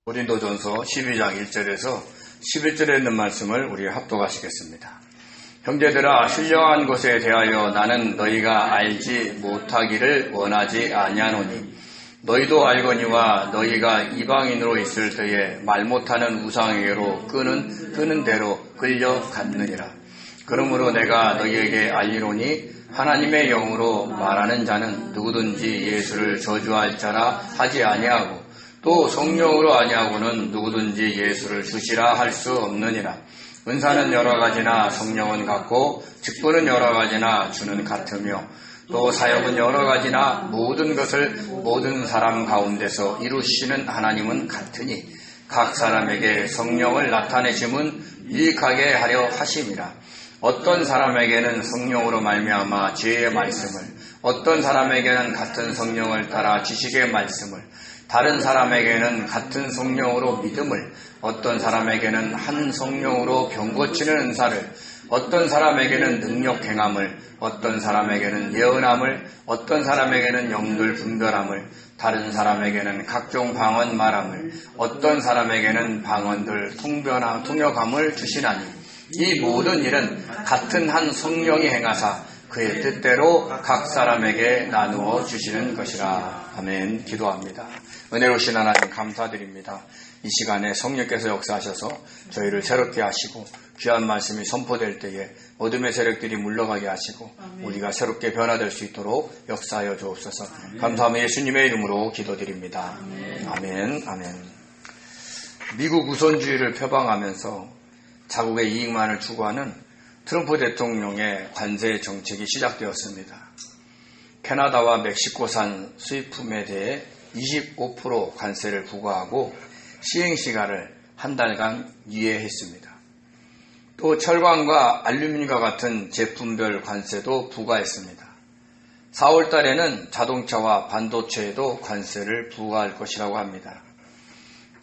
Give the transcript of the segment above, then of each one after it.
고린도전서 12장 1절에서 11절에 있는 말씀을 우리 합독하시겠습니다. 형제들아, 신령한 것에 대하여 나는 너희가 알지 못하기를 원하지 아니하노니 너희도 알거니와 너희가 이방인으로 있을 때에 말 못하는 우상에게로 끄는 대로 끌려갔느니라. 그러므로 내가 너희에게 알리노니 하나님의 영으로 말하는 자는 누구든지 예수를 저주할 자라 하지 아니하고 또 성령으로 아니하고는 누구든지 예수를 주시라 할 수 없느니라. 은사는 여러 가지나 성령은 같고 직분은 여러 가지나 주는 같으며 또 사역은 여러 가지나 모든 것을 모든 사람 가운데서 이루시는 하나님은 같으니 각 사람에게 성령을 나타내심은 유익하게 하려 하심이라. 어떤 사람에게는 성령으로 말미암아 지혜의 말씀을, 어떤 사람에게는 같은 성령을 따라 지식의 말씀을, 다른 사람에게는 같은 성령으로 믿음을, 어떤 사람에게는 한 성령으로 병 고치는 은사를, 어떤 사람에게는 능력 행함을, 어떤 사람에게는 예언함을, 어떤 사람에게는 영들 분별함을, 다른 사람에게는 각종 방언 말함을, 어떤 사람에게는 방언들 통역함을 주시나니 이 모든 일은 같은 한 성령이 행하사 그의 뜻대로 각 사람에게 나누어 주시는 것이라. 아멘. 기도합니다. 은혜로우신 하나님 감사드립니다. 이 시간에 성령께서 역사하셔서 저희를 새롭게 하시고 귀한 말씀이 선포될 때에 어둠의 세력들이 물러가게 하시고 우리가 새롭게 변화될 수 있도록 역사하여 주옵소서. 감사하며 예수님의 이름으로 기도드립니다. 아멘. 아멘. 미국 우선주의를 표방하면서 자국의 이익만을 추구하는 트럼프 대통령의 관세 정책이 시작되었습니다. 캐나다와 멕시코산 수입품에 대해 25% 관세를 부과하고 시행시간을 한 달간 유예했습니다. 또 철강과 알루미늄과 같은 제품별 관세도 부과했습니다. 4월 달에는 자동차와 반도체에도 관세를 부과할 것이라고 합니다.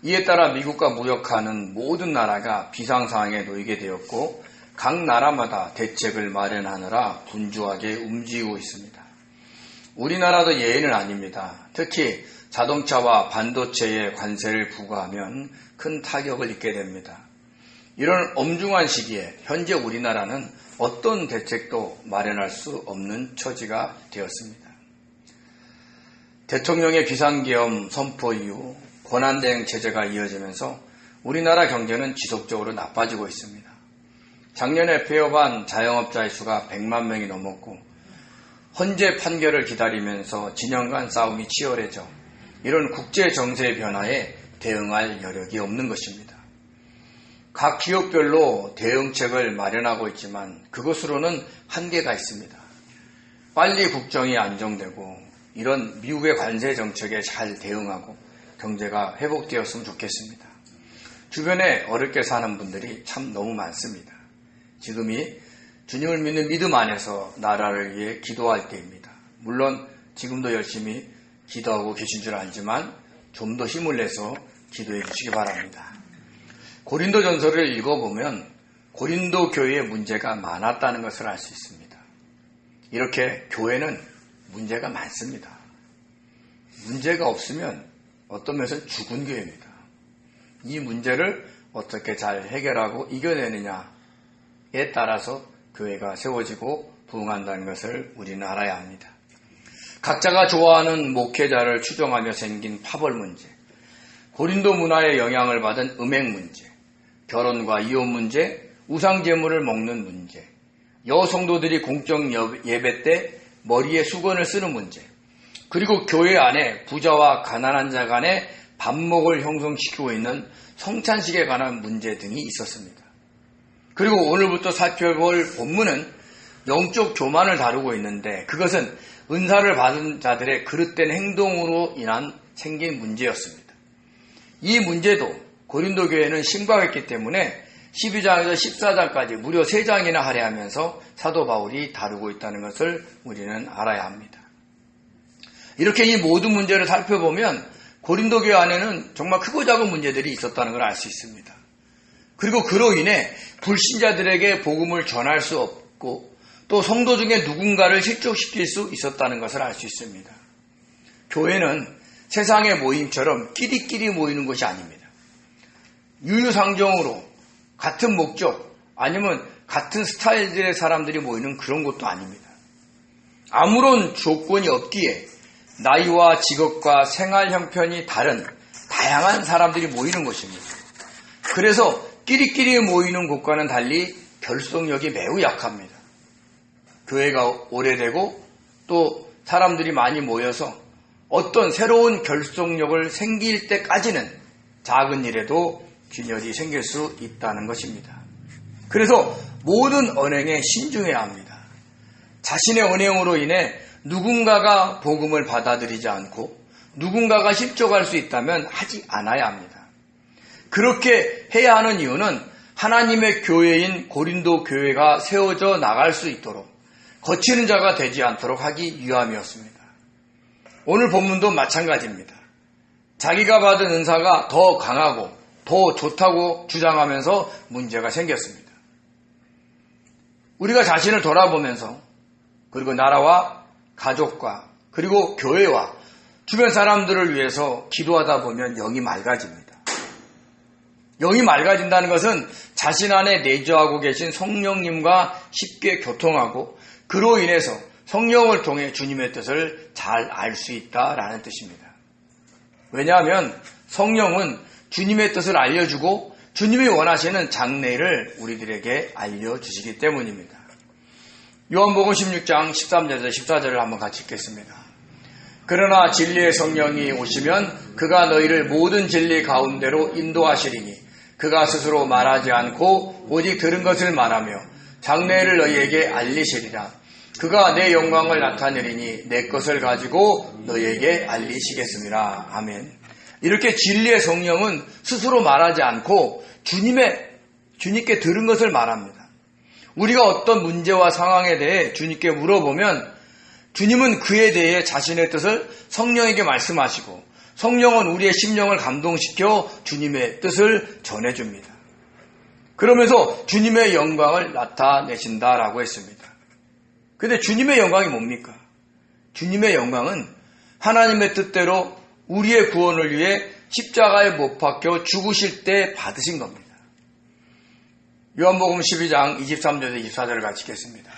이에 따라 미국과 무역하는 모든 나라가 비상상황에 놓이게 되었고 각 나라마다 대책을 마련하느라 분주하게 움직이고 있습니다. 우리나라도 예외는 아닙니다. 특히 자동차와 반도체에 관세를 부과하면 큰 타격을 입게 됩니다. 이런 엄중한 시기에 현재 우리나라는 어떤 대책도 마련할 수 없는 처지가 되었습니다. 대통령의 비상계엄 선포 이후 권한대행 체제가 이어지면서 우리나라 경제는 지속적으로 나빠지고 있습니다. 작년에 폐업한 자영업자의 수가 100만 명이 넘었고 헌재 판결을 기다리면서 진영 간 싸움이 치열해져 이런 국제 정세의 변화에 대응할 여력이 없는 것입니다. 각 기업별로 대응책을 마련하고 있지만 그것으로는 한계가 있습니다. 빨리 국정이 안정되고 이런 미국의 관세 정책에 잘 대응하고 경제가 회복되었으면 좋겠습니다. 주변에 어렵게 사는 분들이 참 너무 많습니다. 지금이 주님을 믿는 믿음 안에서 나라를 위해 기도할 때입니다. 물론 지금도 열심히 기도하고 계신 줄 알지만 좀 더 힘을 내서 기도해 주시기 바랍니다. 고린도 전서를 읽어보면 고린도 교회에 문제가 많았다는 것을 알 수 있습니다. 이렇게 교회는 문제가 많습니다. 문제가 없으면 어떤 면에서는 죽은 교회입니다. 이 문제를 어떻게 잘 해결하고 이겨내느냐에 따라서 교회가 세워지고 부흥한다는 것을 우리는 알아야 합니다. 각자가 좋아하는 목회자를 추종하며 생긴 파벌 문제, 고린도 문화의 영향을 받은 음행 문제, 결혼과 이혼 문제, 우상 제물을 먹는 문제, 여성도들이 공적 예배 때 머리에 수건을 쓰는 문제, 그리고 교회 안에 부자와 가난한 자 간의 반목을 형성시키고 있는 성찬식에 관한 문제 등이 있었습니다. 그리고 오늘부터 살펴볼 본문은 영적 교만을 다루고 있는데 그것은 은사를 받은 자들의 그릇된 행동으로 인한 생긴 문제였습니다. 이 문제도 고린도 교회는 심각했기 때문에 12장에서 14장까지 무려 3장이나 할애하면서 사도 바울이 다루고 있다는 것을 우리는 알아야 합니다. 이렇게 이 모든 문제를 살펴보면 고린도 교회 안에는 정말 크고 작은 문제들이 있었다는 걸 알 수 있습니다. 그리고 그로 인해 불신자들에게 복음을 전할 수 없고 또 성도 중에 누군가를 실족시킬 수 있었다는 것을 알 수 있습니다. 교회는 세상의 모임처럼 끼리끼리 모이는 것이 아닙니다. 유유상종으로 같은 목적 아니면 같은 스타일들의 사람들이 모이는 그런 곳도 아닙니다. 아무런 조건이 없기에 나이와 직업과 생활 형편이 다른 다양한 사람들이 모이는 곳입니다. 그래서 끼리끼리 모이는 곳과는 달리 결속력이 매우 약합니다. 교회가 오래되고 또 사람들이 많이 모여서 어떤 새로운 결속력을 생길 때까지는 작은 일에도 균열이 생길 수 있다는 것입니다. 그래서 모든 언행에 신중해야 합니다. 자신의 언행으로 인해 누군가가 복음을 받아들이지 않고 누군가가 실족할 수 있다면 하지 않아야 합니다. 그렇게 해야 하는 이유는 하나님의 교회인 고린도 교회가 세워져 나갈 수 있도록 거치는 자가 되지 않도록 하기 위함이었습니다. 오늘 본문도 마찬가지입니다. 자기가 받은 은사가 더 강하고 더 좋다고 주장하면서 문제가 생겼습니다. 우리가 자신을 돌아보면서 그리고 나라와 가족과 그리고 교회와 주변 사람들을 위해서 기도하다 보면 영이 맑아집니다. 영이 맑아진다는 것은 자신 안에 내주하고 계신 성령님과 쉽게 교통하고 그로 인해서 성령을 통해 주님의 뜻을 잘 알 수 있다라는 뜻입니다. 왜냐하면 성령은 주님의 뜻을 알려주고 주님이 원하시는 장래를 우리들에게 알려주시기 때문입니다. 요한복음 16장 13절에서 14절을 한번 같이 읽겠습니다. 그러나 진리의 성령이 오시면 그가 너희를 모든 진리 가운데로 인도하시리니 그가 스스로 말하지 않고 오직 들은 것을 말하며 장래를 너희에게 알리시리라. 그가 내 영광을 나타내리니 내 것을 가지고 너희에게 알리시겠습니다. 아멘. 이렇게 진리의 성령은 스스로 말하지 않고 주님께 들은 것을 말합니다. 우리가 어떤 문제와 상황에 대해 주님께 물어보면 주님은 그에 대해 자신의 뜻을 성령에게 말씀하시고 성령은 우리의 심령을 감동시켜 주님의 뜻을 전해줍니다. 그러면서 주님의 영광을 나타내신다라고 했습니다. 근데 주님의 영광이 뭡니까? 주님의 영광은 하나님의 뜻대로 우리의 구원을 위해 십자가에 못 박혀 죽으실 때 받으신 겁니다. 요한복음 12장 23절에서 24절을 같이 읽겠습니다.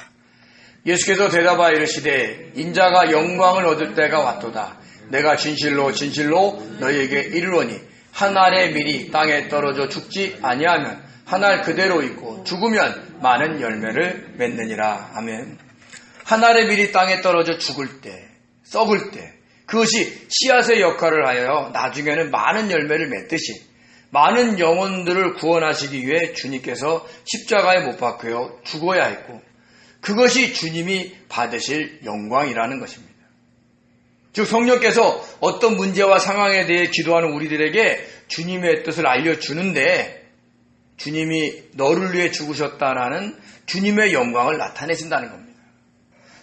예수께서 대답하여 이르시되 인자가 영광을 얻을 때가 왔도다. 내가 진실로 진실로 너희에게 이르노니 한 알의 밀이 땅에 떨어져 죽지 아니하면 한 알 그대로 있고 죽으면 많은 열매를 맺느니라. 아멘. 한 알의 밀이 땅에 떨어져 죽을 때, 썩을 때 그것이 씨앗의 역할을 하여 나중에는 많은 열매를 맺듯이 많은 영혼들을 구원하시기 위해 주님께서 십자가에 못 박혀 죽어야 했고 그것이 주님이 받으실 영광이라는 것입니다. 즉 성령께서 어떤 문제와 상황에 대해 기도하는 우리들에게 주님의 뜻을 알려주는데 주님이 너를 위해 죽으셨다라는 주님의 영광을 나타내신다는 겁니다.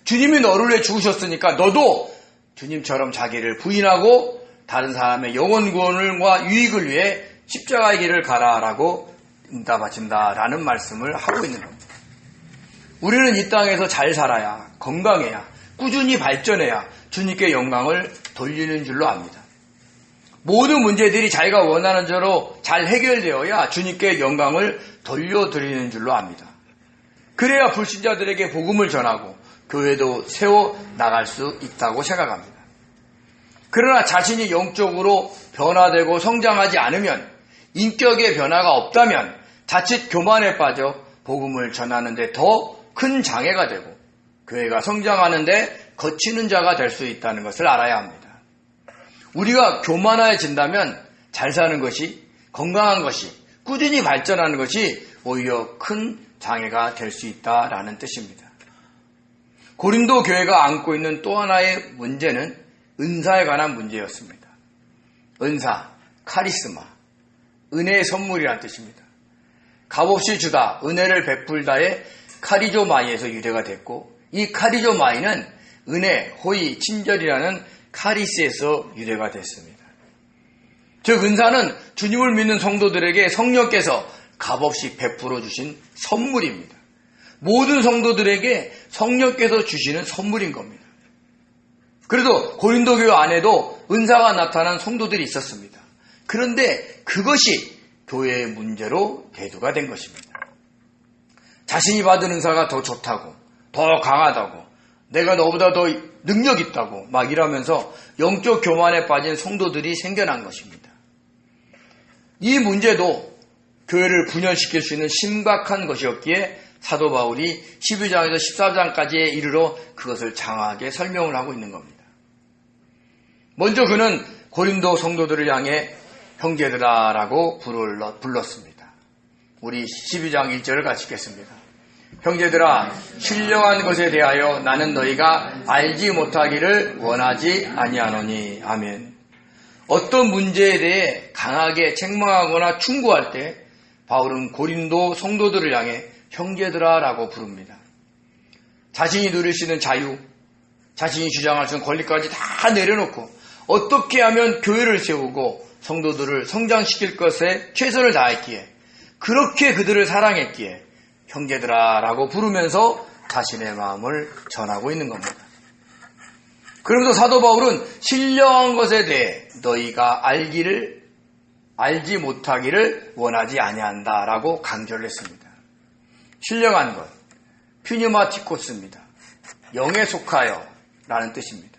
주님이 너를 위해 죽으셨으니까 너도 주님처럼 자기를 부인하고 다른 사람의 영혼 구원과 유익을 위해 십자가의 길을 가라라고 응답하신다라는 말씀을 하고 있는 겁니다. 우리는 이 땅에서 잘 살아야 건강해야 꾸준히 발전해야 주님께 영광을 돌리는 줄로 압니다. 모든 문제들이 자기가 원하는 대로 잘 해결되어야 주님께 영광을 돌려드리는 줄로 압니다. 그래야 불신자들에게 복음을 전하고 교회도 세워 나갈 수 있다고 생각합니다. 그러나 자신이 영적으로 변화되고 성장하지 않으면 인격의 변화가 없다면 자칫 교만에 빠져 복음을 전하는 데 더 큰 장애가 되고 교회가 성장하는 데 거치는 자가 될 수 있다는 것을 알아야 합니다. 우리가 교만해진다면 잘 사는 것이 건강한 것이 꾸준히 발전하는 것이 오히려 큰 장애가 될 수 있다라는 뜻입니다. 고린도 교회가 안고 있는 또 하나의 문제는 은사에 관한 문제였습니다. 은사, 카리스마, 은혜의 선물이라는 뜻입니다. 값없이 주다, 은혜를 베풀다의 카리조마이에서 유래가 됐고 이 카리조마이는 은혜, 호의, 친절이라는 카리스에서 유래가 됐습니다. 즉 은사는 주님을 믿는 성도들에게 성령께서 값없이 베풀어 주신 선물입니다. 모든 성도들에게 성령께서 주시는 선물인 겁니다. 그래도 고린도 교회 안에도 은사가 나타난 성도들이 있었습니다. 그런데 그것이 교회의 문제로 대두가 된 것입니다. 자신이 받은 은사가 더 좋다고, 더 강하다고, 내가 너보다 더 능력 있다고 막 이러면서 영적 교만에 빠진 성도들이 생겨난 것입니다. 이 문제도 교회를 분열시킬 수 있는 심각한 것이었기에 사도 바울이 12장에서 14장까지에 이르러 그것을 장하게 설명을 하고 있는 겁니다. 먼저 그는 고린도 성도들을 향해 형제들아라고 불렀습니다. 우리 12장 1절을 같이 읽겠습니다. 형제들아, 신령한 것에 대하여 나는 너희가 알지 못하기를 원하지 아니하노니. 아멘. 어떤 문제에 대해 강하게 책망하거나 충고할 때 바울은 고린도 성도들을 향해 형제들아라고 부릅니다. 자신이 누릴 수 있는 자유, 자신이 주장할 수 있는 권리까지 다 내려놓고 어떻게 하면 교회를 세우고 성도들을 성장시킬 것에 최선을 다했기에, 그렇게 그들을 사랑했기에 형제들아라고 부르면서 자신의 마음을 전하고 있는 겁니다. 그러면서 사도 바울은 신령한 것에 대해 너희가 알지 못하기를 원하지 아니한다라고 강조를 했습니다. 신령한 것, 퓨니마티코스입니다. 영에 속하여 라는 뜻입니다.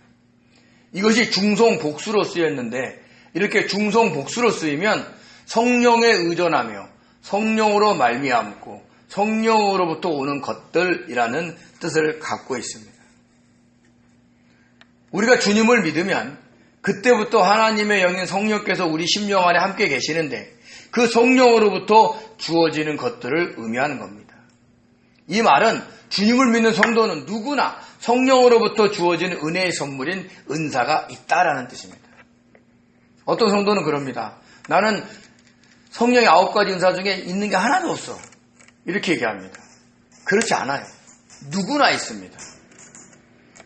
이것이 중성 복수로 쓰였는데, 이렇게 중성 복수로 쓰이면 성령에 의존하며 성령으로 말미암고 성령으로부터 오는 것들이라는 뜻을 갖고 있습니다. 우리가 주님을 믿으면 그때부터 하나님의 영인 성령께서 우리 심령 안에 함께 계시는데, 그 성령으로부터 주어지는 것들을 의미하는 겁니다. 이 말은 주님을 믿는 성도는 누구나 성령으로부터 주어진 은혜의 선물인 은사가 있다라는 뜻입니다. 어떤 성도는 그럽니다. 나는 성령의 9가지 은사 중에 있는 게 하나도 없어, 이렇게 얘기합니다. 그렇지 않아요. 누구나 있습니다.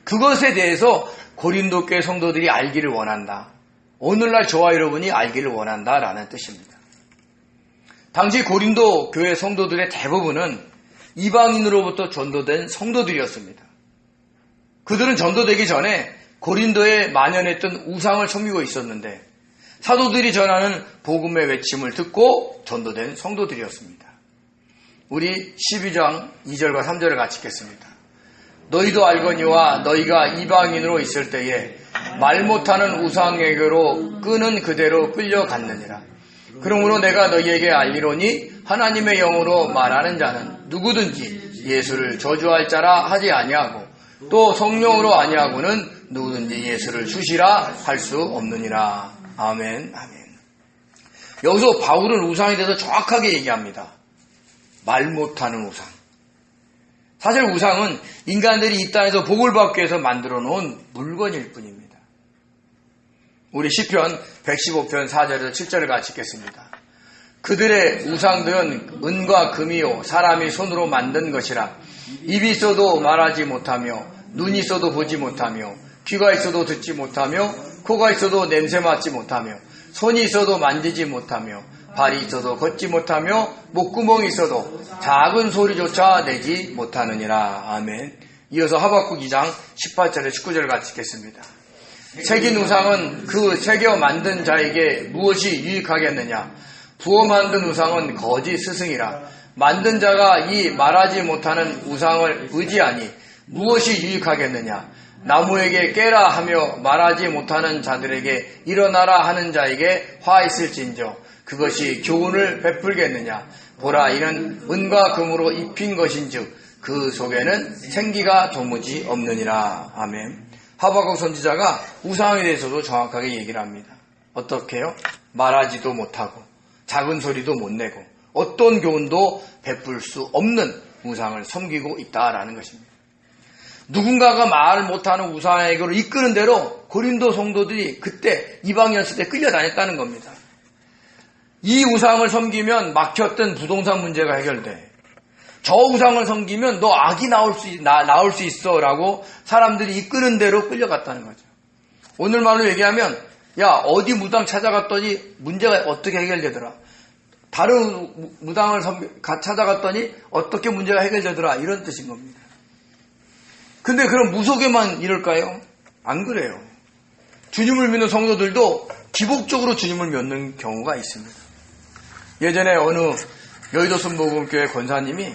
그것에 대해서 고린도 교회 성도들이 알기를 원한다. 오늘날 저와 여러분이 알기를 원한다라는 뜻입니다. 당시 고린도 교회 성도들의 대부분은 이방인으로부터 전도된 성도들이었습니다. 그들은 전도되기 전에 고린도에 만연했던 우상을 섬기고 있었는데, 사도들이 전하는 복음의 외침을 듣고 전도된 성도들이었습니다. 우리 12장 2절과 3절을 같이 읽겠습니다. 너희도 알거니와 너희가 이방인으로 있을 때에 말 못하는 우상에게로 끄는 그대로 끌려갔느니라. 그러므로 내가 너희에게 알리로니 하나님의 영으로 말하는 자는 누구든지 예수를 저주할 자라 하지 아니하고 또 성령으로 아니하고는 누구든지 예수를 주시라 할 수 없느니라. 아멘. 아멘. 여기서 바울은 우상에 대해서 정확하게 얘기합니다. 말 못하는 우상. 사실 우상은 인간들이 이 땅에서 복을 받기 위해서 만들어 놓은 물건일 뿐입니다. 우리 시편 115편 4절에서 7절을 같이 읽겠습니다. 그들의 우상들은 은과 금이요 사람이 손으로 만든 것이라. 입이 있어도 말하지 못하며 눈이 있어도 보지 못하며 귀가 있어도 듣지 못하며 코가 있어도 냄새 맡지 못하며 손이 있어도 만지지 못하며 발이 있어도 걷지 못하며 목구멍이 있어도 작은 소리조차 내지 못하느니라. 아멘. 이어서 하박국 2장 18절에 19절을 같이 읽겠습니다. 새긴 우상은 그 새겨 만든 자에게 무엇이 유익하겠느냐. 부어 만든 우상은 거짓 스승이라. 만든 자가 이 말하지 못하는 우상을 의지하니 무엇이 유익하겠느냐. 나무에게 깨라 하며 말하지 못하는 자들에게 일어나라 하는 자에게 화 있을진저 그것이 교훈을 베풀겠느냐. 보라, 이는 은과 금으로 입힌 것인즉 그 속에는 생기가 도무지 없느니라. 아멘. 하박국 선지자가 우상에 대해서도 정확하게 얘기를 합니다. 어떻게요? 말하지도 못하고 작은 소리도 못 내고 어떤 교훈도 베풀 수 없는 우상을 섬기고 있다라는 것입니다. 누군가가 말 못하는 우상에게로 이끄는 대로 고린도 성도들이 그때 이방이었을 때 끌려다녔다는 겁니다. 이 우상을 섬기면 막혔던 부동산 문제가 해결돼. 저 우상을 섬기면 너 악이 나올 수 있어 라고 사람들이 이끄는 대로 끌려갔다는 거죠. 오늘 말로 얘기하면 야 어디 무당 찾아갔더니 문제가 어떻게 해결되더라. 다른 무당을 찾아갔더니 어떻게 문제가 해결되더라. 이런 뜻인 겁니다. 근데 그럼 무속에만 이럴까요? 안 그래요. 주님을 믿는 성도들도 기복적으로 주님을 믿는 경우가 있습니다. 예전에 어느 여의도 순복음교회 권사님이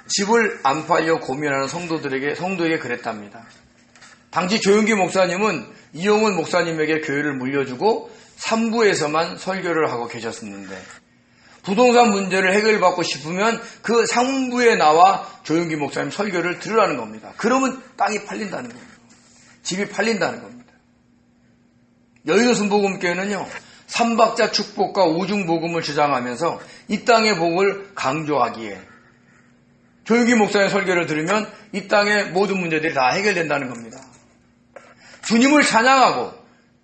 집을 안 팔려 고민하는 성도에게 그랬답니다. 당시 조용기 목사님은 이용훈 목사님에게 교회를 물려주고 3부에서만 설교를 하고 계셨었는데 부동산 문제를 해결받고 싶으면 그 3부에 나와 조용기 목사님 설교를 들으라는 겁니다. 그러면 땅이 팔린다는 거예요. 집이 팔린다는 겁니다. 여의도 순복음교회는요, 삼박자 축복과 오중복음을 주장하면서 이 땅의 복을 강조하기에 조용기 목사님 설교를 들으면 이 땅의 모든 문제들이 다 해결된다는 겁니다. 주님을 찬양하고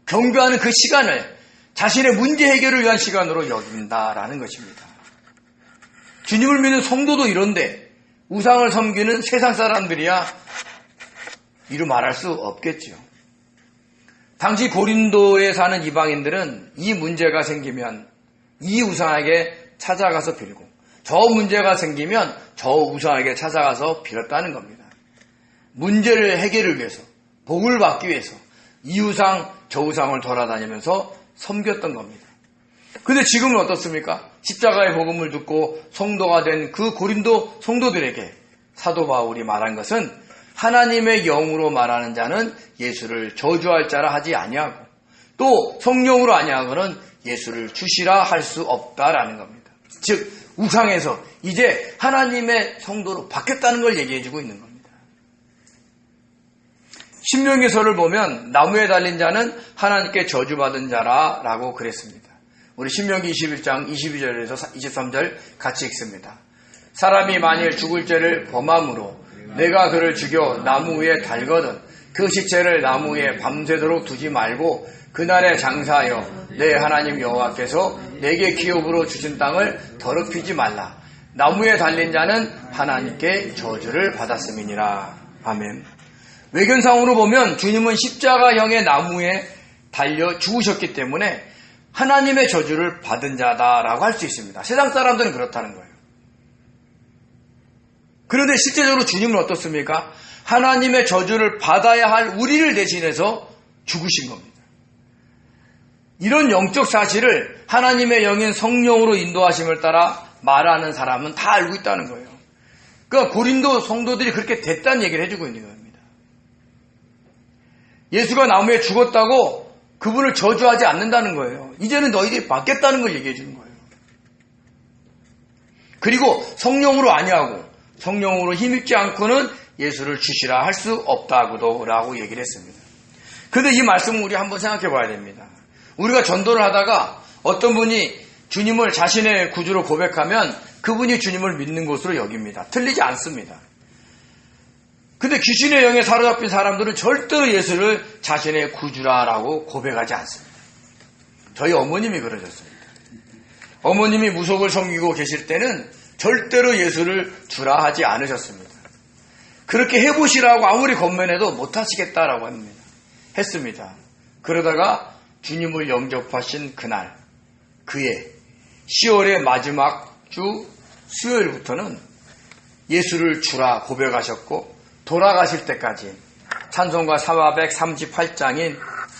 경배하는 그 시간을 자신의 문제 해결을 위한 시간으로 여긴다라는 것입니다. 주님을 믿는 성도도 이런데 우상을 섬기는 세상 사람들이야 이루 말할 수 없겠지요. 당시 고린도에 사는 이방인들은 이 문제가 생기면 이 우상에게 찾아가서 빌고 저 문제가 생기면 저 우상에게 찾아가서 빌었다는 겁니다. 문제를 해결을 위해서, 복을 받기 위해서 이 우상 저 우상을 돌아다니면서 섬겼던 겁니다. 근데 지금은 어떻습니까? 십자가의 복음을 듣고 성도가 된 그 고린도 성도들에게 사도 바울이 말한 것은 하나님의 영으로 말하는 자는 예수를 저주할 자라 하지 아니하고 또 성령으로 아니하고는 예수를 주시라 할 수 없다라는 겁니다. 즉 우상에서 이제 하나님의 성도로 바뀌었다는 걸 얘기해주고 있는 겁니다. 신명기서를 보면 나무에 달린 자는 하나님께 저주받은 자라라고 그랬습니다. 우리 신명기 21장 22절에서 23절 같이 읽습니다. 사람이 만일 죽을 죄를 범함으로 내가 그를 죽여 나무 위에 달거든 그 시체를 나무 위에 밤새도록 두지 말고 그날에 장사하여 내 하나님 여호와께서 내게 기업으로 주신 땅을 더럽히지 말라. 나무에 달린 자는 하나님께 저주를 받았음이니라. 아멘. 외견상으로 보면 주님은 십자가형의 나무에 달려 죽으셨기 때문에 하나님의 저주를 받은 자다라고 할 수 있습니다. 세상 사람들은 그렇다는 거예요. 그런데 실제적으로 주님은 어떻습니까? 하나님의 저주를 받아야 할 우리를 대신해서 죽으신 겁니다. 이런 영적 사실을 하나님의 영인 성령으로 인도하심을 따라 말하는 사람은 다 알고 있다는 거예요. 그러니까 고린도 성도들이 그렇게 됐다는 얘기를 해주고 있는 겁니다. 예수가 나무에 죽었다고 그분을 저주하지 않는다는 거예요. 이제는 너희들이 받겠다는 걸 얘기해 주는 거예요. 그리고 성령으로 아니하고 성령으로 힘입지 않고는 예수를 주시라 할 수 없다고도 라고 얘기를 했습니다. 그런데 이 말씀은 우리 한번 생각해 봐야 됩니다. 우리가 전도를 하다가 어떤 분이 주님을 자신의 구주로 고백하면 그분이 주님을 믿는 것으로 여깁니다. 틀리지 않습니다. 근데 귀신의 영에 사로잡힌 사람들은 절대로 예수를 자신의 구주라라고 고백하지 않습니다. 저희 어머님이 그러셨습니다. 어머님이 무속을 섬기고 계실 때는 절대로 예수를 주라 하지 않으셨습니다. 그렇게 해보시라고 아무리 권면해도 못하시겠다라고 했습니다. 그러다가 주님을 영접하신 그날, 그해 10월의 마지막 주 수요일부터는 예수를 주라 고백하셨고 돌아가실 때까지 찬송가 438장인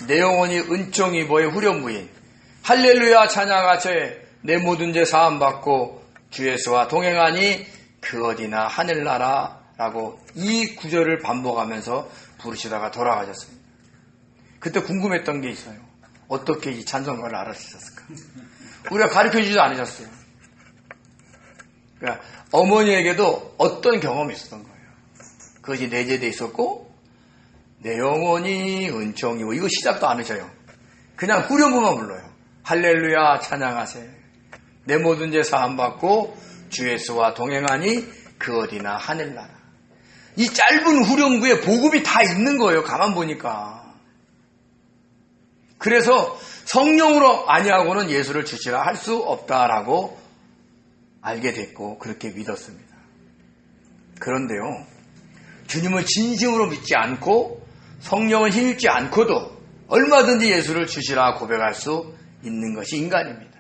내 영혼이 은총 입어의 후렴부인 할렐루야 찬양하세 내 모든 죄 사함받고 주 예수와 동행하니 그 어디나 하늘나라라고 이 구절을 반복하면서 부르시다가 돌아가셨습니다. 그때 궁금했던 게 있어요. 어떻게 이 찬송가를 알아주셨을까? 우리가 가르쳐주지도 않으셨어요. 그러니까 어머니에게도 어떤 경험이 있었던 거예요. 그것이 내재되어 있었고 내 영혼이 은총이고 이거 시작도 안 하셔요. 그냥 후렴부만 불러요. 할렐루야 찬양하세 내 모든 죄 사함받고 주 예수와 동행하니 그 어디나 하늘나라. 이 짧은 후렴구에 복음이 다 있는 거예요. 가만 보니까. 그래서 성령으로 아니하고는 예수를 주시라 할 수 없다라고 알게 됐고 그렇게 믿었습니다. 그런데요. 주님을 진심으로 믿지 않고 성령을 힘입지 않고도 얼마든지 예수를 주시라 고백할 수 있는 것이 인간입니다.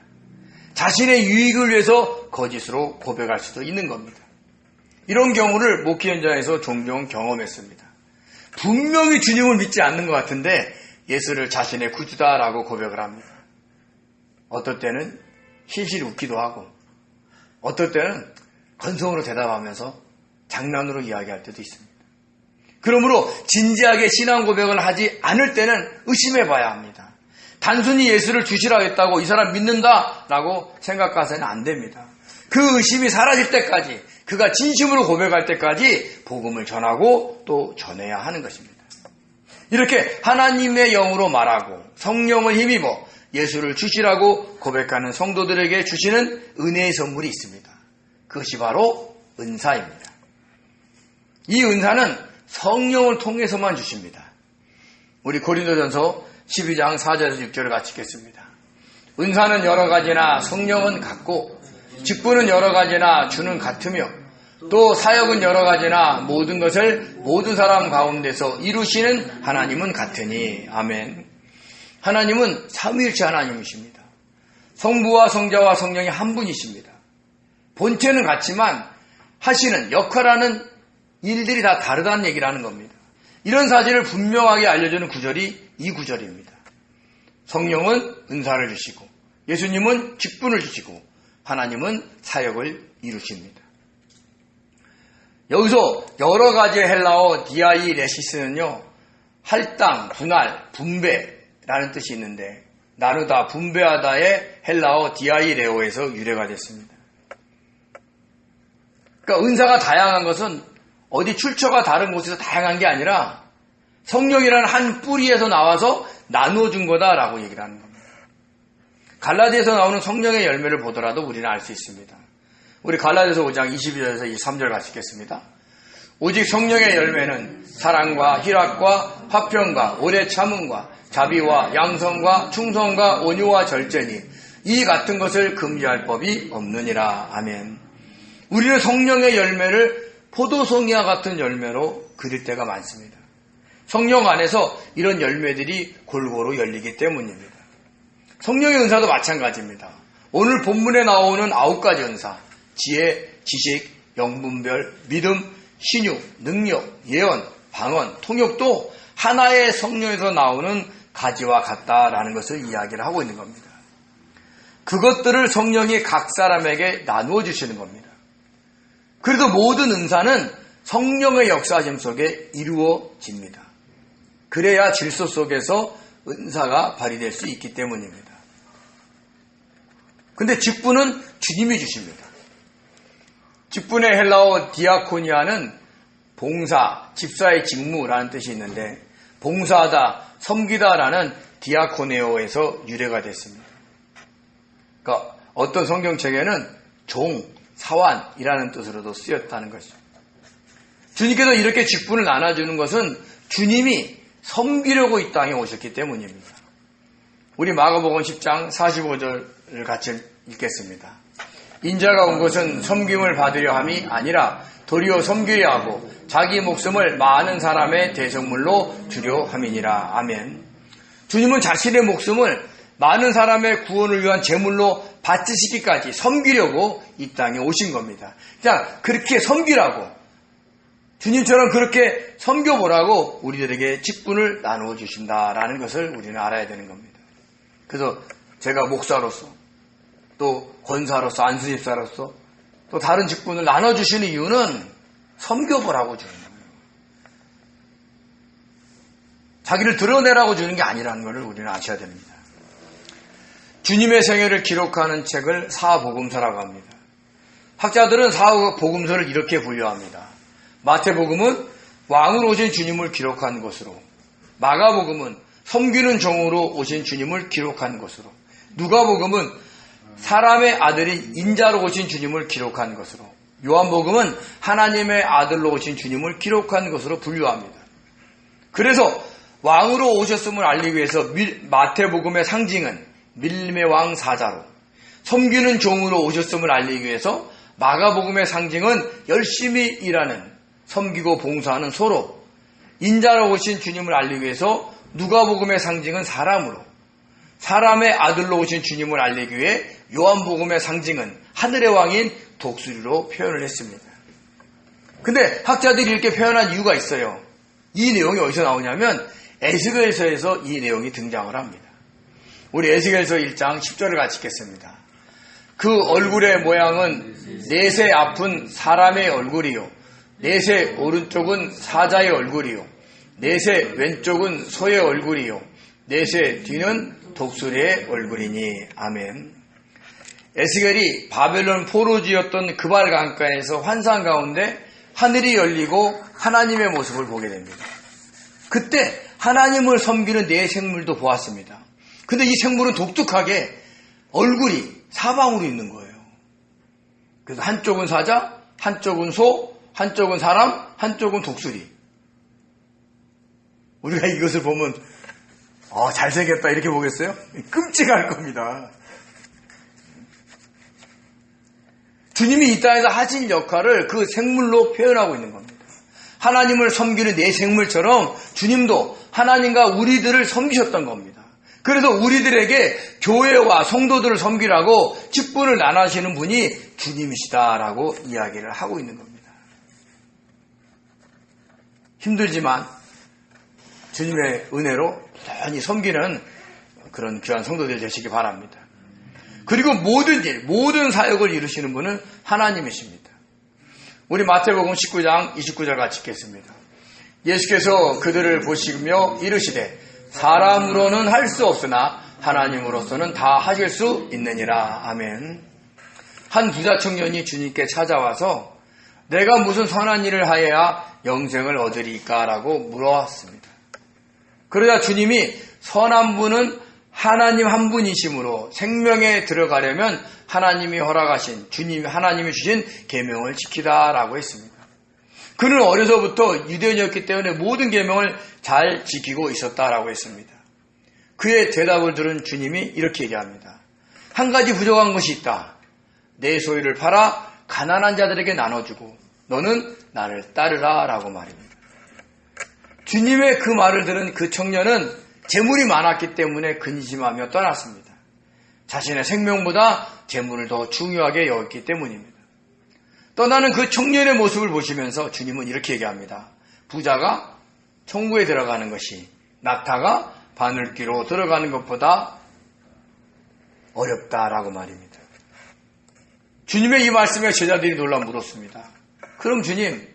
자신의 유익을 위해서 거짓으로 고백할 수도 있는 겁니다. 이런 경우를 목회 현장에서 종종 경험했습니다. 분명히 주님을 믿지 않는 것 같은데 예수를 자신의 구주다라고 고백을 합니다. 어떨 때는 실실 웃기도 하고 어떨 때는 건성으로 대답하면서 장난으로 이야기할 때도 있습니다. 그러므로 진지하게 신앙 고백을 하지 않을 때는 의심해 봐야 합니다. 단순히 예수를 주시라 했다고 이 사람 믿는다라고 생각해서는 안 됩니다. 그 의심이 사라질 때까지, 그가 진심으로 고백할 때까지 복음을 전하고 또 전해야 하는 것입니다. 이렇게 하나님의 영으로 말하고 성령을 힘입어 예수를 주시라고 고백하는 성도들에게 주시는 은혜의 선물이 있습니다. 그것이 바로 은사입니다. 이 은사는 성령을 통해서만 주십니다. 우리 고린도전서 12장 4절에서 6절을 같이 읽겠습니다. 은사는 여러 가지나 성령은 같고 직분은 여러 가지나 주는 같으며 또 사역은 여러 가지나 모든 것을 모든 사람 가운데서 이루시는 하나님은 같으니. 아멘. 하나님은 삼위일체 하나님이십니다. 성부와 성자와 성령이 한 분이십니다. 본체는 같지만 하시는 역할하는 일들이 다 다르다는 얘기를 하는 겁니다. 이런 사실을 분명하게 알려주는 구절이 이 구절입니다. 성령은 은사를 주시고 예수님은 직분을 주시고 하나님은 사역을 이루십니다. 여기서 여러 가지의 헬라어 디아이레시스는요, 할당, 분할, 분배라는 뜻이 있는데 나누다, 분배하다의 헬라어 디아이레오에서 유래가 됐습니다. 그러니까 은사가 다양한 것은 어디 출처가 다른 곳에서 다양한 게 아니라 성령이라는 한 뿌리에서 나와서 나누어준 거다라고 얘기를 하는 겁니다. 갈라디아에서 나오는 성령의 열매를 보더라도 우리는 알 수 있습니다. 우리 갈라디아서 5장 22절에서 23절 같이 읽겠습니다. 오직 성령의 열매는 사랑과 희락과 화평과 오래 참음과 자비와 양성과 충성과 온유와 절제니 이 같은 것을 금지할 법이 없느니라. 아멘. 우리는 성령의 열매를 포도송이와 같은 열매로 그릴 때가 많습니다. 성령 안에서 이런 열매들이 골고루 열리기 때문입니다. 성령의 은사도 마찬가지입니다. 오늘 본문에 나오는 9가지 은사, 지혜, 지식, 영분별, 믿음, 신유, 능력, 예언, 방언, 통역도 하나의 성령에서 나오는 가지와 같다라는 것을 이야기를 하고 있는 겁니다. 그것들을 성령이 각 사람에게 나누어 주시는 겁니다. 그래도 모든 은사는 성령의 역사심 속에 이루어집니다. 그래야 질서 속에서 은사가 발휘될 수 있기 때문입니다. 근데 직분은 주님이 주십니다. 직분의 헬라어 디아코니아는 봉사, 집사의 직무라는 뜻이 있는데 봉사하다, 섬기다라는 디아코네오에서 유래가 됐습니다. 그러니까 어떤 성경책에는 종, 사환이라는 뜻으로도 쓰였다는 것이죠. 주님께서 이렇게 직분을 나눠주는 것은 주님이 섬기려고 이 땅에 오셨기 때문입니다. 우리 마가복음 10장 45절을 같이 읽겠습니다. 인자가 온 것은 섬김을 받으려 함이 아니라 도리어 섬기려 하고 자기 목숨을 많은 사람의 대성물로 주려 함이니라. 아멘. 주님은 자신의 목숨을 많은 사람의 구원을 위한 제물로 바치시기까지 섬기려고 이 땅에 오신 겁니다. 자, 그렇게 섬기라고, 주님처럼 그렇게 섬겨보라고 우리들에게 직분을 나누어 주신다라는 것을 우리는 알아야 되는 겁니다. 그래서 제가 목사로서 또 권사로서 안수집사로서 또 다른 직분을 나눠주시는 이유는 섬겨보라고 주는 거예요. 자기를 드러내라고 주는 게 아니라는 것을 우리는 아셔야 됩니다. 주님의 생애를 기록하는 책을 사복음서라고 합니다. 학자들은 사복음서를 이렇게 분류합니다. 마태복음은 왕으로 오신 주님을 기록한 것으로, 마가복음은 섬기는 종으로 오신 주님을 기록한 것으로, 누가복음은 사람의 아들이 인자로 오신 주님을 기록한 것으로, 요한복음은 하나님의 아들로 오신 주님을 기록한 것으로 분류합니다. 그래서 왕으로 오셨음을 알리기 위해서 마태복음의 상징은 밀림의 왕 사자로, 섬기는 종으로 오셨음을 알리기 위해서 마가복음의 상징은 열심히 일하는, 섬기고 봉사하는 소로, 인자로 오신 주님을 알리기 위해서 누가복음의 상징은 사람으로, 사람의 아들로 오신 주님을 알리기 위해 요한복음의 상징은 하늘의 왕인 독수리로 표현을 했습니다. 근데 학자들이 이렇게 표현한 이유가 있어요. 이 내용이 어디서 나오냐면 에스겔서에서 이 내용이 등장을 합니다. 우리 에스겔서 1장 10절을 같이 읽겠습니다. 그 얼굴의 모양은 넷의 앞은 사람의 얼굴이요, 넷의 오른쪽은 사자의 얼굴이요, 넷의 왼쪽은 소의 얼굴이요, 넷의 뒤는 독수리의 얼굴이니. 아멘. 에스겔이 바벨론 포로지였던 그발 강가에서 환상 가운데 하늘이 열리고 하나님의 모습을 보게 됩니다. 그때 하나님을 섬기는 네 생물도 보았습니다. 근데 이 생물은 독특하게 얼굴이 사방으로 있는 거예요. 그래서 한쪽은 사자, 한쪽은 소, 한쪽은 사람, 한쪽은 독수리. 우리가 이것을 보면 잘생겼다 이렇게 보겠어요? 끔찍할 겁니다. 주님이 이 땅에서 하신 역할을 그 생물로 표현하고 있는 겁니다. 하나님을 섬기는 네 생물처럼 주님도 하나님과 우리들을 섬기셨던 겁니다. 그래서 우리들에게 교회와 성도들을 섬기라고 직분을 나누시는 분이 주님이시다라고 이야기를 하고 있는 겁니다. 힘들지만 주님의 은혜로 꾸준히 섬기는 그런 귀한 성도들 되시기 바랍니다. 그리고 모든 일, 모든 사역을 이루시는 분은 하나님이십니다. 우리 마태복음 19장 29절 같이 읽겠습니다. 예수께서 그들을 보시며 이르시되 사람으로는 할 수 없으나 하나님으로서는 다 하실 수 있느니라. 아멘. 한 부자 청년이 주님께 찾아와서 내가 무슨 선한 일을 하여야 영생을 얻으리까? 라고 물어왔습니다. 그러자 주님이 선한 분은 하나님 한 분이시므로 생명에 들어가려면 하나님이 허락하신, 주님이 하나님이 주신 계명을 지키다라고 했습니다. 그는 어려서부터 유대인이었기 때문에 모든 계명을 잘 지키고 있었다라고 했습니다. 그의 대답을 들은 주님이 이렇게 얘기합니다. 한 가지 부족한 것이 있다. 내 소유를 팔아 가난한 자들에게 나눠주고 너는 나를 따르라 라고 말입니다. 주님의 그 말을 들은 그 청년은 재물이 많았기 때문에 근심하며 떠났습니다. 자신의 생명보다 재물을 더 중요하게 여겼기 때문입니다. 떠나는 그 청년의 모습을 보시면서 주님은 이렇게 얘기합니다. 부자가 천국에 들어가는 것이 낙타가 바늘귀로 들어가는 것보다 어렵다라고 말입니다. 주님의 이 말씀에 제자들이 놀라 물었습니다. 그럼 주님,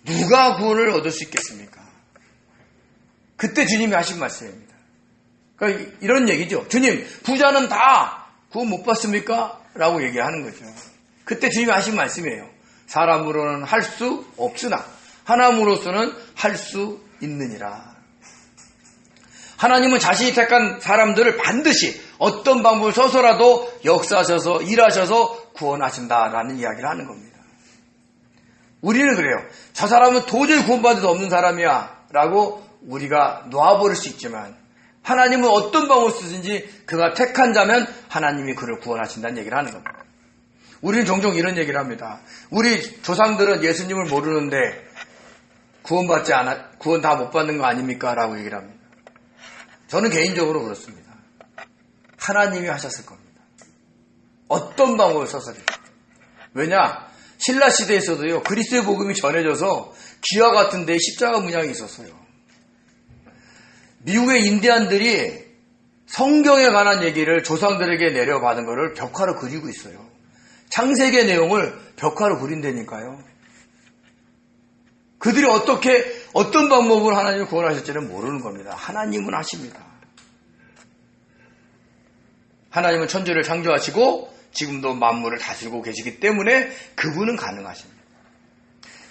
누가 구원을 얻을 수 있겠습니까? 그때 주님이 하신 말씀입니다. 그러니까 이런 얘기죠. 주님, 부자는 다 구원 못 받습니까? 라고 얘기하는 거죠. 그때 주님이 하신 말씀이에요. 사람으로는 할 수 없으나 하나님으로서는 할 수 있느니라. 하나님은 자신이 택한 사람들을 반드시 어떤 방법을 써서라도 역사하셔서 일하셔서 구원하신다라는 이야기를 하는 겁니다. 우리는 그래요. 저 사람은 도저히 구원받을 수 없는 사람이야 라고 우리가 놓아버릴 수 있지만 하나님은 어떤 방법을 쓰든지 그가 택한 자면 하나님이 그를 구원하신다는 얘기를 하는 겁니다. 우리는 종종 이런 얘기를 합니다. 우리 조상들은 예수님을 모르는데 구원 다 못 받는 거 아닙니까? 라고 얘기를 합니다. 저는 개인적으로 그렇습니다. 하나님이 하셨을 겁니다. 어떤 방법을 써서요. 왜냐? 신라 시대에서도요, 그리스도의 복음이 전해져서 기와 같은 데에 십자가 문양이 있었어요. 미국의 인디안들이 성경에 관한 얘기를 조상들에게 내려받은 것을 벽화로 그리고 있어요. 창세기의 내용을 벽화로 그린다니까요. 그들이 어떤 방법으로 하나님을 구원하실지는 모르는 겁니다. 하나님은 하십니다. 하나님은 천지를 창조하시고 지금도 만물을 다스리고 계시기 때문에 그분은 가능하십니다.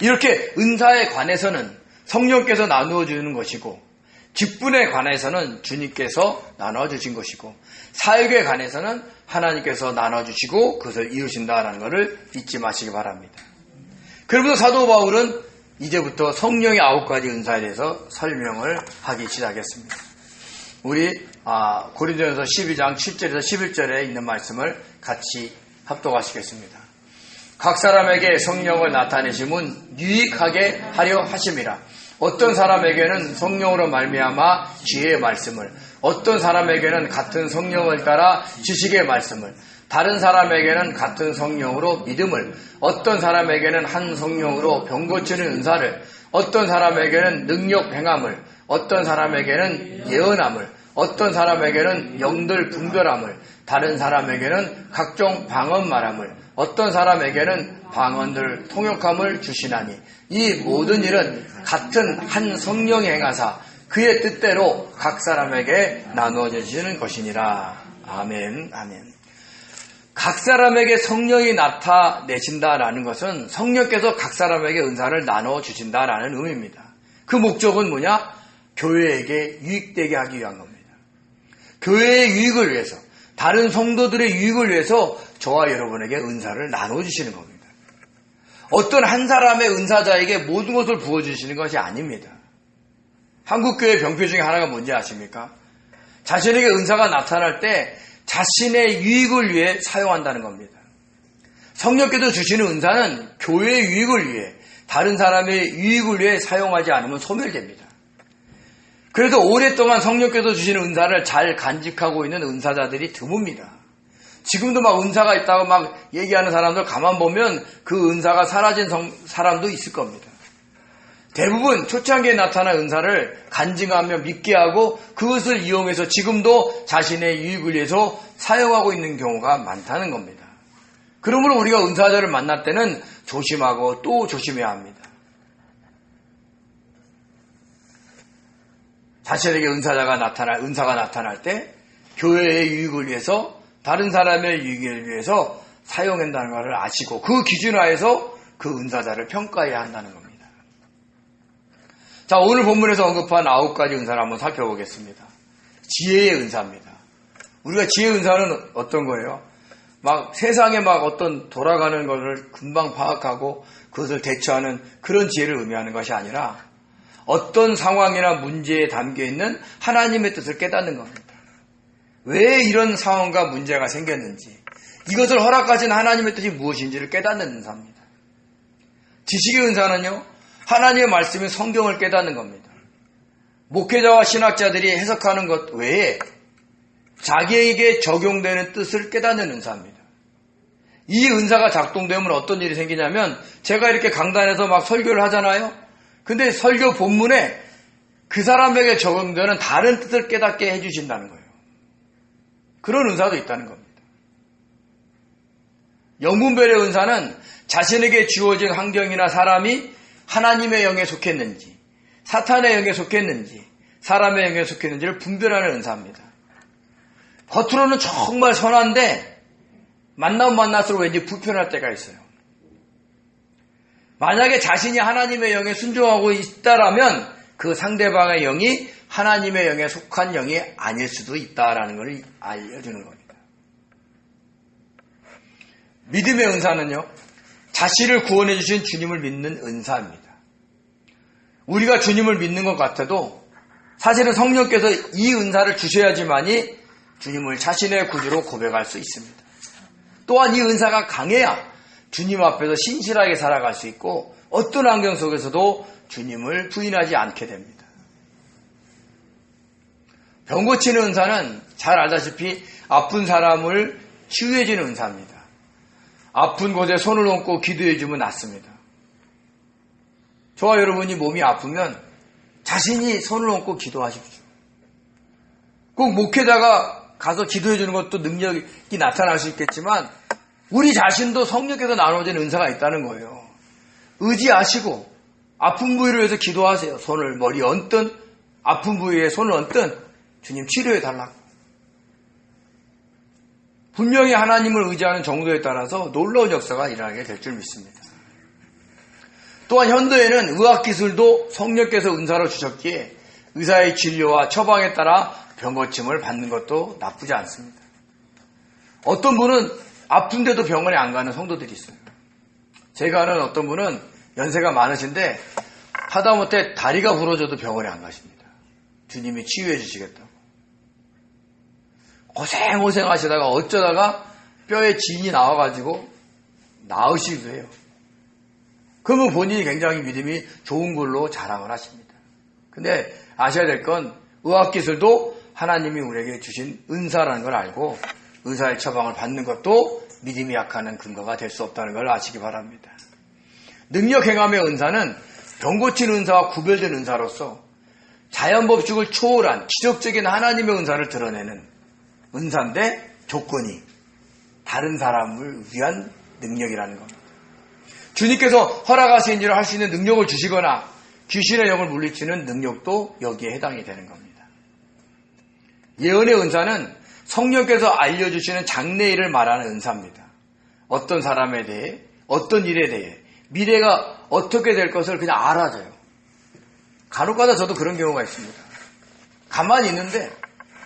이렇게 은사에 관해서는 성령께서 나누어 주는 것이고 직분에 관해서는 주님께서 나눠주신 것이고 사역에 관해서는 하나님께서 나눠주시고 그것을 이루신다는 것을 잊지 마시기 바랍니다. 그러면서 사도 바울은 이제부터 성령의 9가지 은사에 대해서 설명을 하기 시작했습니다. 우리 고린도전서 12장 7절에서 11절에 있는 말씀을 같이 합독하시겠습니다. 각 사람에게 성령을 나타내심은 유익하게 하려 하심이라. 어떤 사람에게는 성령으로 말미암아 지혜의 말씀을, 어떤 사람에게는 같은 성령을 따라 지식의 말씀을, 다른 사람에게는 같은 성령으로 믿음을, 어떤 사람에게는 한 성령으로 병 고치는 은사를, 어떤 사람에게는 능력 행함을, 어떤 사람에게는 예언함을, 어떤 사람에게는 영들 분별함을, 다른 사람에게는 각종 방언 말함을, 어떤 사람에게는 방언들 통역함을 주시나니 이 모든 일은 같은 한 성령이 행하사 그의 뜻대로 각 사람에게 나누어 주시는 것이니라. 아멘, 아멘. 각 사람에게 성령이 나타내신다라는 것은 성령께서 각 사람에게 은사를 나눠 주신다라는 의미입니다. 그 목적은 뭐냐? 교회에게 유익되게 하기 위한 겁니다. 교회의 유익을 위해서, 다른 성도들의 유익을 위해서 저와 여러분에게 은사를 나눠 주시는 겁니다. 어떤 한 사람의 은사자에게 모든 것을 부어주시는 것이 아닙니다. 한국교회 병폐 중에 하나가 뭔지 아십니까? 자신에게 은사가 나타날 때 자신의 유익을 위해 사용한다는 겁니다. 성령께서 주시는 은사는 교회의 유익을 위해, 다른 사람의 유익을 위해 사용하지 않으면 소멸됩니다. 그래서 오랫동안 성령께서 주시는 은사를 잘 간직하고 있는 은사자들이 드뭅니다. 지금도 막 은사가 있다고 막 얘기하는 사람들 가만 보면 그 은사가 사라진 사람도 있을 겁니다. 대부분 초창기에 나타난 은사를 간증하며 믿게 하고 그것을 이용해서 지금도 자신의 유익을 위해서 사용하고 있는 경우가 많다는 겁니다. 그러므로 우리가 은사자를 만날 때는 조심하고 또 조심해야 합니다. 자신에게 은사가 나타날 때 교회의 유익을 위해서, 다른 사람의 유익을 위해서 사용한다는 것을 아시고 그 기준 하에서 그 은사자를 평가해야 한다는 겁니다. 자, 오늘 본문에서 언급한 9가지 은사를 한번 살펴보겠습니다. 지혜의 은사입니다. 우리가 지혜의 은사는 어떤 거예요? 막 세상에 막 어떤 돌아가는 것을 금방 파악하고 그것을 대처하는 그런 지혜를 의미하는 것이 아니라 어떤 상황이나 문제에 담겨있는 하나님의 뜻을 깨닫는 겁니다. 왜 이런 상황과 문제가 생겼는지, 이것을 허락하신 하나님의 뜻이 무엇인지를 깨닫는 은사입니다. 지식의 은사는요, 하나님의 말씀인 성경을 깨닫는 겁니다. 목회자와 신학자들이 해석하는 것 외에 자기에게 적용되는 뜻을 깨닫는 은사입니다. 이 은사가 작동되면 어떤 일이 생기냐면, 제가 이렇게 강단에서 막 설교를 하잖아요. 근데 설교 본문에 그 사람에게 적용되는 다른 뜻을 깨닫게 해주신다는 거예요. 그런 은사도 있다는 겁니다. 영분별의 은사는 자신에게 주어진 환경이나 사람이 하나님의 영에 속했는지, 사탄의 영에 속했는지, 사람의 영에 속했는지를 분별하는 은사입니다. 겉으로는 정말 선한데 만나면 만날수록 왠지 불편할 때가 있어요. 만약에 자신이 하나님의 영에 순종하고 있다라면 그 상대방의 영이 하나님의 영에 속한 영이 아닐 수도 있다라는 걸 알려주는 겁니다. 믿음의 은사는요, 자신을 구원해 주신 주님을 믿는 은사입니다. 우리가 주님을 믿는 것 같아도 사실은 성령께서 이 은사를 주셔야지만이 주님을 자신의 구주로 고백할 수 있습니다. 또한 이 은사가 강해야 주님 앞에서 신실하게 살아갈 수 있고 어떤 환경 속에서도 주님을 부인하지 않게 됩니다. 병 고치는 은사는 잘 알다시피 아픈 사람을 치유해 주는 은사입니다. 아픈 곳에 손을 얹고 기도해 주면 낫습니다. 저와 여러분이 몸이 아프면 자신이 손을 얹고 기도하십시오. 꼭 목회자가 가서 기도해 주는 것도 능력이 나타날 수 있겠지만 우리 자신도 성령께서 나눠진 은사가 있다는 거예요. 의지하시고 아픈 부위를 위해서 기도하세요. 손을 머리에 얹든 아픈 부위에 손을 얹든 주님 치료해 달라고. 분명히 하나님을 의지하는 정도에 따라서 놀라운 역사가 일어나게 될 줄 믿습니다. 또한 현대에는 의학기술도 성령께서 은사로 주셨기에 의사의 진료와 처방에 따라 병고침을 받는 것도 나쁘지 않습니다. 어떤 분은 아픈데도 병원에 안 가는 성도들이 있어요. 제가 아는 어떤 분은 연세가 많으신데 하다못해 다리가 부러져도 병원에 안 가십니다. 주님이 치유해 주시겠다고. 고생 하시다가 어쩌다가 뼈에 진이 나와가지고 나으시기도 해요. 그러면 본인이 굉장히 믿음이 좋은 걸로 자랑을 하십니다. 근데 아셔야 될 건 의학기술도 하나님이 우리에게 주신 은사라는 걸 알고 의사의 처방을 받는 것도 믿음이 약하는 근거가 될 수 없다는 걸 아시기 바랍니다. 능력 행함의 은사는 병 고치는 은사와 구별된 은사로서 자연법칙을 초월한 기적적인 하나님의 은사를 드러내는 은사인데 조건이 다른 사람을 위한 능력이라는 겁니다. 주님께서 허락하신 일을 할 수 있는 능력을 주시거나 귀신의 영을 물리치는 능력도 여기에 해당이 되는 겁니다. 예언의 은사는 성령께서 알려주시는 장래일을 말하는 은사입니다. 어떤 사람에 대해, 어떤 일에 대해, 미래가 어떻게 될 것을 그냥 알아줘요. 간혹가다 저도 그런 경우가 있습니다. 가만히 있는데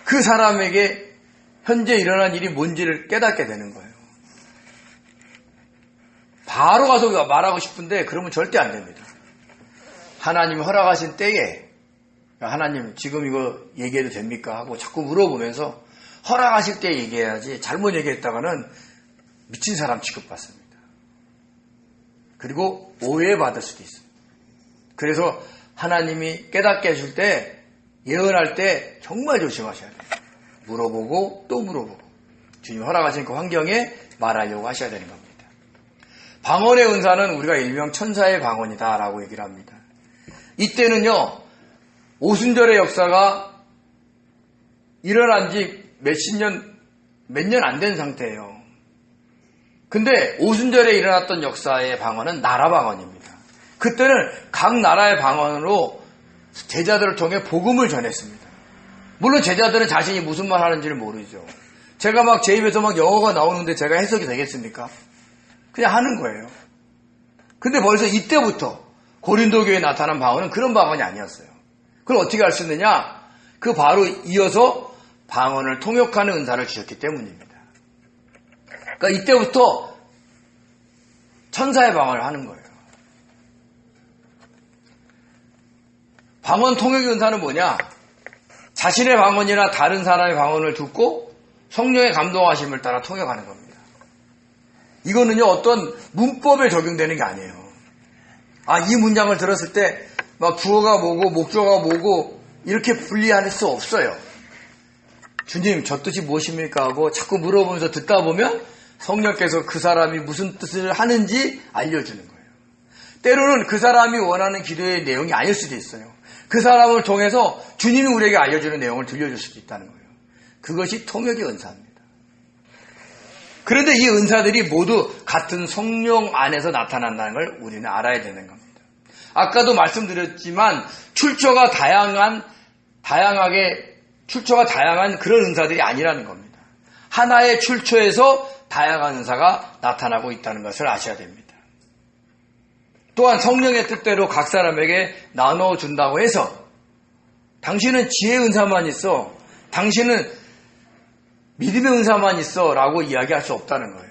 그 사람에게 현재 일어난 일이 뭔지를 깨닫게 되는 거예요. 바로 가서 말하고 싶은데 그러면 절대 안 됩니다. 하나님이 허락하신 때에 하나님 지금 이거 얘기해도 됩니까? 하고 자꾸 물어보면서 허락하실 때 얘기해야지 잘못 얘기했다가는 미친 사람 취급받습니다. 그리고 오해받을 수도 있습니다. 그래서 하나님이 깨닫게 해줄 때 예언할 때 정말 조심하셔야 돼요. 물어보고 또 물어보고 주님 허락하신 그 환경에 말하려고 하셔야 되는 겁니다. 방언의 은사는 우리가 일명 천사의 방언이다 라고 얘기를 합니다. 이때는요 오순절의 역사가 일어난 지 몇 년 안 된 상태예요. 근데 오순절에 일어났던 역사의 방언은 나라 방언입니다. 그때는 각 나라의 방언으로 제자들을 통해 복음을 전했습니다. 물론 제자들은 자신이 무슨 말 하는지를 모르죠. 제가 막 제 입에서 막 영어가 나오는데 제가 해석이 되겠습니까? 그냥 하는 거예요. 근데 벌써 이때부터 고린도 교회에 나타난 방언은 그런 방언이 아니었어요. 그걸 어떻게 알 수 있느냐? 그 바로 이어서 방언을 통역하는 은사를 주셨기 때문입니다. 그러니까 이때부터 천사의 방언을 하는 거예요. 방언 통역의 은사는 뭐냐? 자신의 방언이나 다른 사람의 방언을 듣고 성령의 감동하심을 따라 통역하는 겁니다. 이거는요 어떤 문법에 적용되는 게 아니에요. 이 문장을 들었을 때 막 주어가 뭐고 목적어가 뭐고 이렇게 분리할 수 없어요. 주님 저 뜻이 무엇입니까? 하고 자꾸 물어보면서 듣다 보면 성령께서 그 사람이 무슨 뜻을 하는지 알려주는 거예요. 때로는 그 사람이 원하는 기도의 내용이 아닐 수도 있어요. 그 사람을 통해서 주님이 우리에게 알려주는 내용을 들려줄 수도 있다는 거예요. 그것이 통역의 은사입니다. 그런데 이 은사들이 모두 같은 성령 안에서 나타난다는 걸 우리는 알아야 되는 겁니다. 아까도 말씀드렸지만 출처가 다양한 그런 은사들이 아니라는 겁니다. 하나의 출처에서 다양한 은사가 나타나고 있다는 것을 아셔야 됩니다. 또한 성령의 뜻대로 각 사람에게 나눠준다고 해서 당신은 지혜의 은사만 있어, 당신은 믿음의 은사만 있어 라고 이야기할 수 없다는 거예요.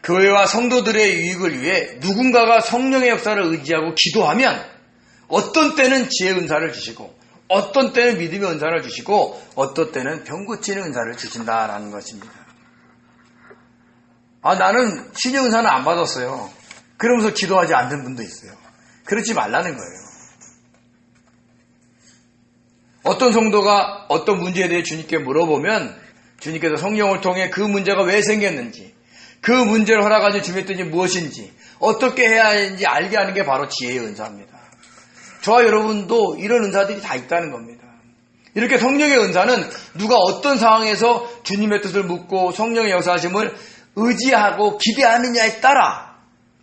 교회와 성도들의 유익을 위해 누군가가 성령의 역사를 의지하고 기도하면 어떤 때는 지혜의 은사를 주시고 어떤 때는 믿음의 은사를 주시고 어떤 때는 병 고치는 은사를 주신다라는 것입니다. 나는 신의 은사는 안 받았어요. 그러면서 기도하지 않는 분도 있어요. 그러지 말라는 거예요. 어떤 성도가 어떤 문제에 대해 주님께 물어보면 주님께서 성령을 통해 그 문제가 왜 생겼는지, 그 문제를 허락하신 주님의 뜻이 무엇인지, 어떻게 해야 하는지 알게 하는 게 바로 지혜의 은사입니다. 저와 여러분도 이런 은사들이 다 있다는 겁니다. 이렇게 성령의 은사는 누가 어떤 상황에서 주님의 뜻을 묻고 성령의 역사하심을 의지하고 기대하느냐에 따라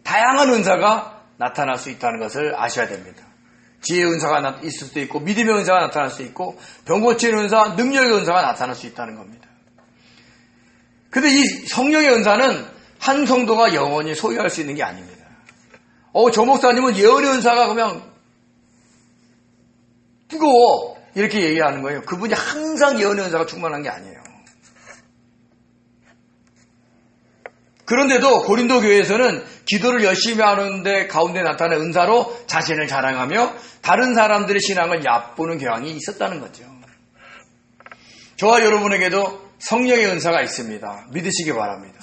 다양한 은사가 나타날 수 있다는 것을 아셔야 됩니다. 지혜의 은사가 있을 수도 있고 믿음의 은사가 나타날 수 있고 병 고치는 은사, 능력의 은사가 나타날 수 있다는 겁니다. 근데 이 성령의 은사는 한 성도가 영원히 소유할 수 있는 게 아닙니다. 저 목사님은 예언의 은사가 그냥 뜨거워 이렇게 얘기하는 거예요. 그분이 항상 예언의 은사가 충만한 게 아니에요. 그런데도 고린도 교회에서는 기도를 열심히 하는데 가운데 나타난 은사로 자신을 자랑하며 다른 사람들의 신앙을 얕보는 경향이 있었다는 거죠. 저와 여러분에게도 성령의 은사가 있습니다. 믿으시기 바랍니다.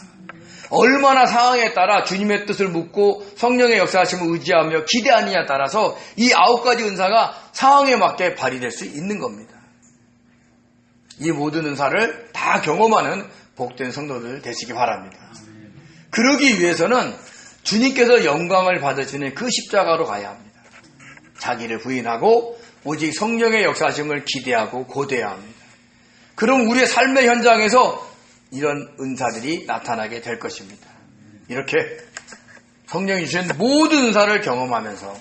얼마나 상황에 따라 주님의 뜻을 묻고 성령의 역사하심을 의지하며 기대하느냐에 따라서 이 9가지 은사가 상황에 맞게 발휘될 수 있는 겁니다. 이 모든 은사를 다 경험하는 복된 성도들 되시기 바랍니다. 그러기 위해서는 주님께서 영광을 받으시는 그 십자가로 가야 합니다. 자기를 부인하고 오직 성령의 역사하심을 기대하고 고대해야 합니다. 그럼 우리의 삶의 현장에서 이런 은사들이 나타나게 될 것입니다. 이렇게 성령이 주신 모든 은사를 경험하면서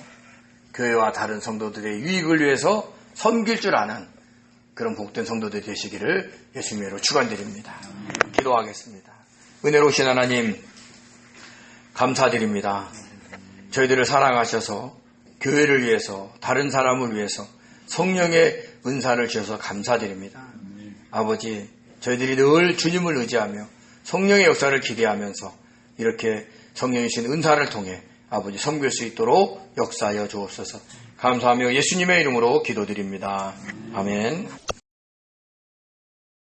교회와 다른 성도들의 유익을 위해서 섬길 줄 아는 그런 복된 성도들이 되시기를 예수님으로 축원드립니다. 기도하겠습니다. 은혜로우신 하나님, 감사드립니다. 저희들을 사랑하셔서 교회를 위해서, 다른 사람을 위해서 성령의 은사를 주셔서 감사드립니다. 아버지, 저희들이 늘 주님을 의지하며 성령의 역사를 기대하면서 이렇게 성령이 주신 은사를 통해 아버지 섬길 수 있도록 역사하여 주옵소서. 감사하며 예수님의 이름으로 기도드립니다. 아멘.